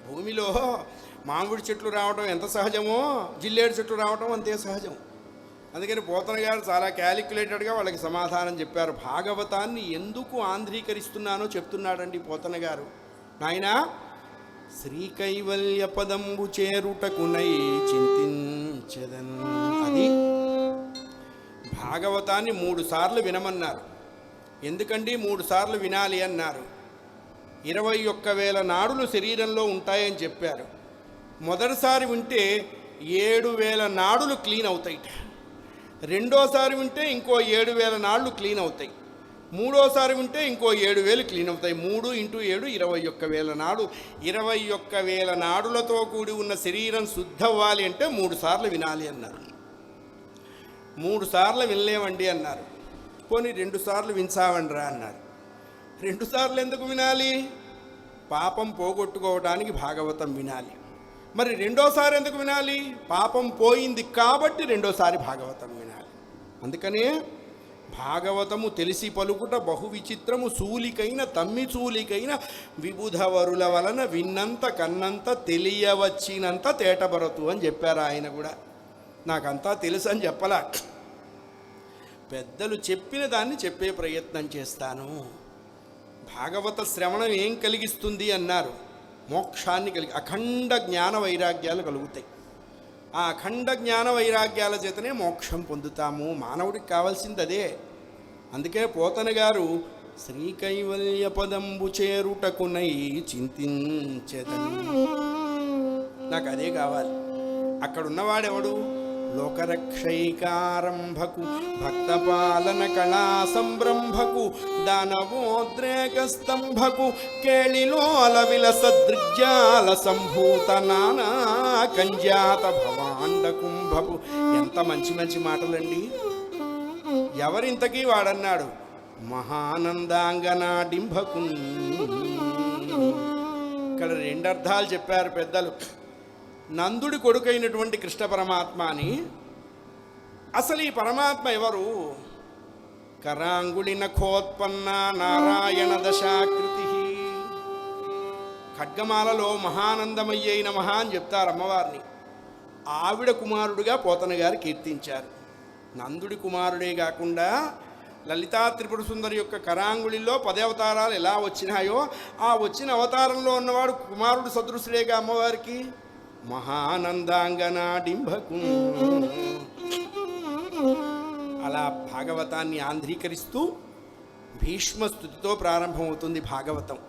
భూమిలో మామిడి చెట్లు రావడం ఎంత సహజమో జిల్లేడు చెట్లు రావడం అంతే సహజం. అందుకని పోతన గారు చాలా క్యాలిక్యులేటెడ్గా వాళ్ళకి సమాధానం చెప్పారు. భాగవతాన్ని ఎందుకు ఆంధ్రీకరిస్తున్నానో చెప్తున్నాడండి పోతన గారు. నాయనా, శ్రీకైవల్య పదంబు చేరుటకునై చింతించదన్. అది భాగవతాన్ని 3 సార్లు వినమన్నారు. ఎందుకండి 3 సార్లు వినాలి అన్నారు? 21,000 నాడులు శరీరంలో ఉంటాయని చెప్పారు. మొదటిసారి వింటే 7,000 నాడులు క్లీన్ అవుతాయి. రెండోసారి వింటే ఇంకో 7,000 నాడులు క్లీన్ అవుతాయి. మూడోసారి వింటే ఇంకో 7,000 క్లీన్ అవుతాయి. 3 × 7 21,000 నాడు. 21,000 నాడులతో కూడి ఉన్న శరీరం శుద్ధవ్వాలి అంటే 3 సార్లు వినాలి అన్నారు. 3 సార్లు వినలేమండి అన్నారు. పోనీ 2 సార్లు వినసావండ్రా అన్నారు. 2 సార్లు ఎందుకు వినాలి? పాపం పోగొట్టుకోవడానికి భాగవతం వినాలి. మరి రెండోసారి ఎందుకు వినాలి? పాపం పోయింది కాబట్టి రెండోసారి భాగవతం వినాలి. అందుకనే భాగవతము తెలిసి పలుకుట బహు విచిత్రము, సూలికైన తమ్మి చూలికైన విబుధవరుల వలన విన్నంత కన్నంత తెలియవచ్చినంత తేటబరతు అని చెప్పారు ఆయన కూడా. నాకంతా తెలుసు అని చెప్పలా, పెద్దలు చెప్పిన దాన్ని చెప్పే ప్రయత్నం చేస్తాను. భాగవత శ్రవణం ఏం కలిగిస్తుంది అన్నారు? మోక్షాన్ని అఖండ జ్ఞాన వైరాగ్యాలు కలుగుతాయి. ఆ అఖండ జ్ఞాన వైరాగ్యాల చేతనే మోక్షం పొందుతాము. మానవుడికి కావాల్సింది అదే. అందుకే పోతన గారు శ్రీకైవల్య పదంబు చేరుటకునై చింతించెదన్. నాకు అదే కావాలి. అక్కడున్నవాడెవడు? లోకరక్షైకారంభకు భక్తపాలన కళా సంభ్రంభకు దానవోద్రేక స్తంభకు కేళిలోల విలసదృగ్జాల సంభూత నానా కంజాత భవాండ కుంభకు. ఎంత మంచి మంచి మాటలండి. ఎవరింతకీ వాడన్నాడు? మహానందాంగనాడింభకు. ఇక్కడ 2 అర్థాలు చెప్పారు పెద్దలు. నందుడి కొడుకైనటువంటి కృష్ణ పరమాత్మ అని. అసలు ఈ పరమాత్మ ఎవరు? కరాంగుళి నఖోత్పన్న నారాయణ దశాకృతి. ఖడ్గమాలలో మహానందమయ్యై నమః అని చెప్తారు అమ్మవారిని. ఆవిడ కుమారుడుగా పోతన గారు కీర్తించారు. నందుడి కుమారుడే కాకుండా లలితా త్రిపుర సుందరి యొక్క కరాంగుళిలో 10 అవతారాలు ఎలా వచ్చినాయో ఆ వచ్చిన అవతారంలో ఉన్నవాడు కుమారుడు సదృశుడేగా అమ్మవారికి. మహానందాంగనాడింభకు. అలా భాగవతాన్ని ఆంధ్రీకరిస్తూ భీష్మ స్తుతితో ప్రారంభమవుతుంది భాగవతం.